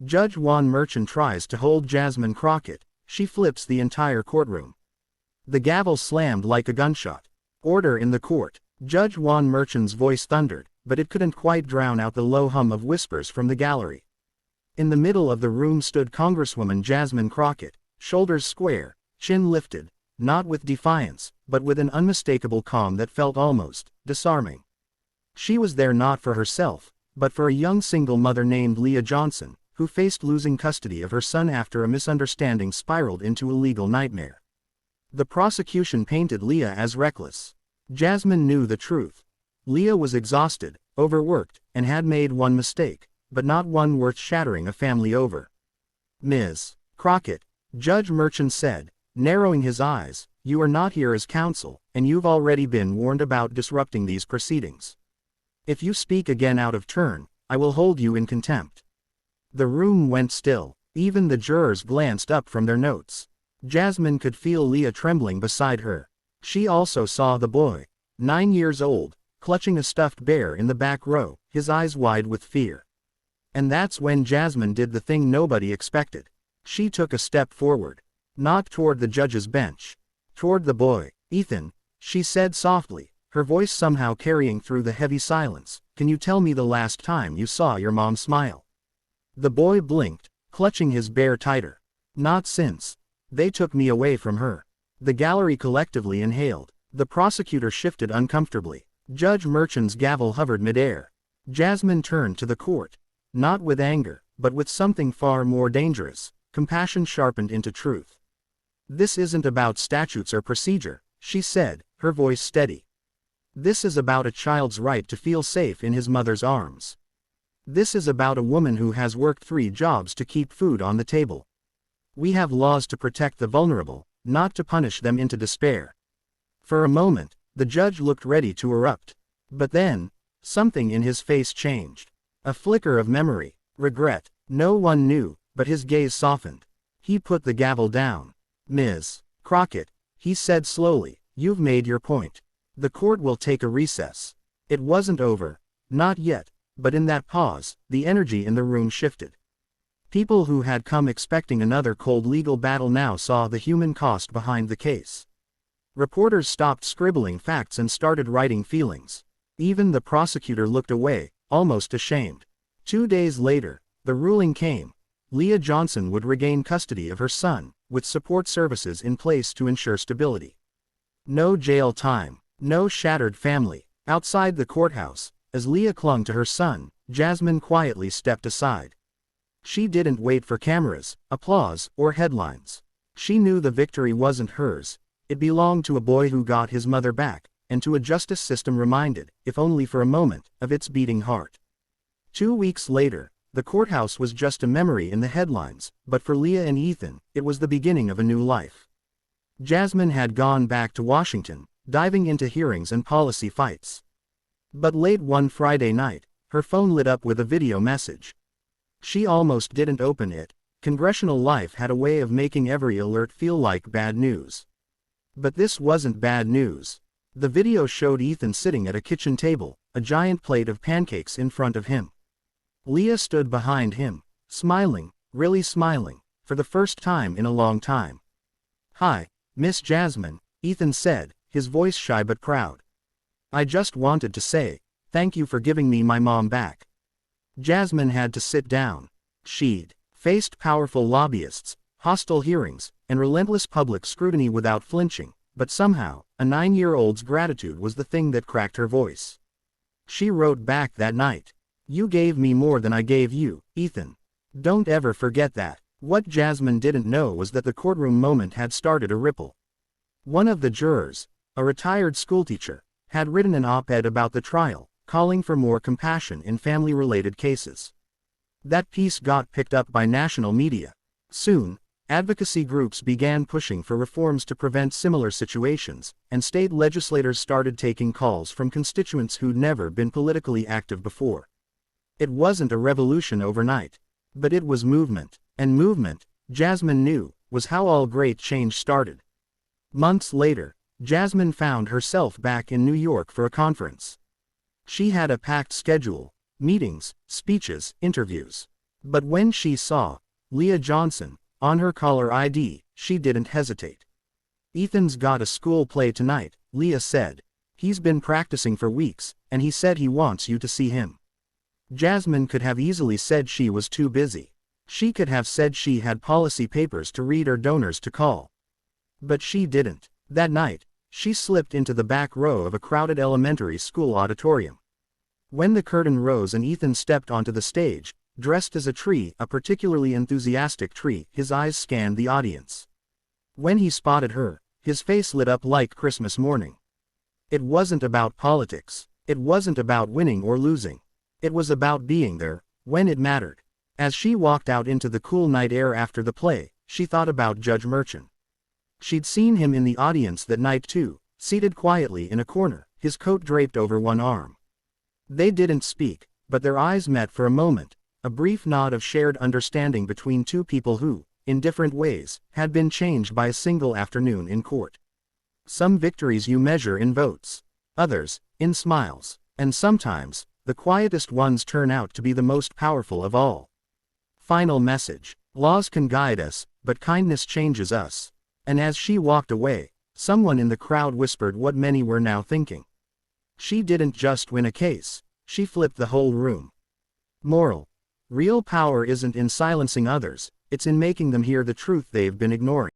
Judge Juan Merchant tries to hold Jasmine Crockett. She flips the entire courtroom. The gavel slammed like a gunshot. Order in the court. Judge Juan Merchant's voice thundered, but it couldn't quite drown out the low hum of whispers from the gallery. In the middle of the room stood Congresswoman Jasmine Crockett, shoulders square, chin lifted, not with defiance, but with an unmistakable calm that felt almost disarming. She was there not for herself, but for a young single mother named Leah Johnson, who faced losing custody of her son after a misunderstanding spiraled into a legal nightmare. The prosecution painted Leah as reckless. Jasmine knew the truth. Leah was exhausted, overworked, and had made one mistake, but not one worth shattering a family over. Ms. Crockett, Judge Merchant said, narrowing his eyes, you are not here as counsel, and you've already been warned about disrupting these proceedings. If you speak again out of turn, I will hold you in contempt. The room went still. Even the jurors glanced up from their notes. Jasmine could feel Leah trembling beside her. She also saw the boy, 9 years old, clutching a stuffed bear in the back row, his eyes wide with fear. And that's when Jasmine did the thing nobody expected. She took a step forward. Not toward the judge's bench. Toward the boy. Ethan, she said softly, her voice somehow carrying through the heavy silence, can you tell me the last time you saw your mom smile? The boy blinked, clutching his bear tighter. Not since. They took me away from her. The gallery collectively inhaled. The prosecutor shifted uncomfortably. Judge Merchant's gavel hovered midair. Jasmine turned to the court. Not with anger, but with something far more dangerous, compassion sharpened into truth. This isn't about statutes or procedure, she said, her voice steady. This is about a child's right to feel safe in his mother's arms. This is about a woman who has worked 3 jobs to keep food on the table. We have laws to protect the vulnerable, not to punish them into despair. For a moment, the judge looked ready to erupt. But then, something in his face changed. A flicker of memory, regret, no one knew, but his gaze softened. He put the gavel down. Ms. Crockett, he said slowly, you've made your point. The court will take a recess. It wasn't over. Not yet. But in that pause, the energy in the room shifted. People who had come expecting another cold legal battle now saw the human cost behind the case. Reporters stopped scribbling facts and started writing feelings. Even the prosecutor looked away, almost ashamed. 2 days later, the ruling came. Leah Johnson would regain custody of her son, with support services in place to ensure stability. No jail time, no shattered family. Outside the courthouse, as Leah clung to her son, Jasmine quietly stepped aside. She didn't wait for cameras, applause, or headlines. She knew the victory wasn't hers. It belonged to a boy who got his mother back, and to a justice system reminded, if only for a moment, of its beating heart. 2 weeks later, the courthouse was just a memory in the headlines, but for Leah and Ethan, it was the beginning of a new life. Jasmine had gone back to Washington, diving into hearings and policy fights. But late one Friday night, her phone lit up with a video message. She almost didn't open it. Congressional life had a way of making every alert feel like bad news. But this wasn't bad news. The video showed Ethan sitting at a kitchen table, a giant plate of pancakes in front of him. Leah stood behind him, smiling, really smiling, for the first time in a long time. Hi, Miss Jasmine, Ethan said, his voice shy but proud. I just wanted to say, thank you for giving me my mom back. Jasmine had to sit down. She'd faced powerful lobbyists, hostile hearings, and relentless public scrutiny without flinching, but somehow, a 9-year-old's gratitude was the thing that cracked her voice. She wrote back that night. You gave me more than I gave you, Ethan. Don't ever forget that. What Jasmine didn't know was that the courtroom moment had started a ripple. One of the jurors, a retired schoolteacher, had written an op-ed about the trial, calling for more compassion in family-related cases. That piece got picked up by national media. Soon, advocacy groups began pushing for reforms to prevent similar situations, and state legislators started taking calls from constituents who'd never been politically active before. It wasn't a revolution overnight. But it was movement, and movement, Jasmine knew, was how all great change started. Months later, Jasmine found herself back in New York for a conference. She had a packed schedule, meetings, speeches, interviews. But when she saw Leah Johnson on her caller ID, she didn't hesitate. Ethan's got a school play tonight, Leah said. He's been practicing for weeks, and he said he wants you to see him. Jasmine could have easily said she was too busy. She could have said she had policy papers to read or donors to call. But she didn't. That night, she slipped into the back row of a crowded elementary school auditorium. When the curtain rose and Ethan stepped onto the stage, dressed as a tree, a particularly enthusiastic tree, his eyes scanned the audience. When he spotted her, his face lit up like Christmas morning. It wasn't about politics. It wasn't about winning or losing. It was about being there, when it mattered. As she walked out into the cool night air after the play, she thought about Judge Merchant. She'd seen him in the audience that night too, seated quietly in a corner, his coat draped over one arm. They didn't speak, but their eyes met for a moment, a brief nod of shared understanding between two people who, in different ways, had been changed by a single afternoon in court. Some victories you measure in votes. Others, in smiles. And sometimes, the quietest ones turn out to be the most powerful of all. Final message. Laws can guide us, but kindness changes us. And as she walked away, someone in the crowd whispered what many were now thinking. She didn't just win a case, she flipped the whole room. Moral. Real power isn't in silencing others, it's in making them hear the truth they've been ignoring.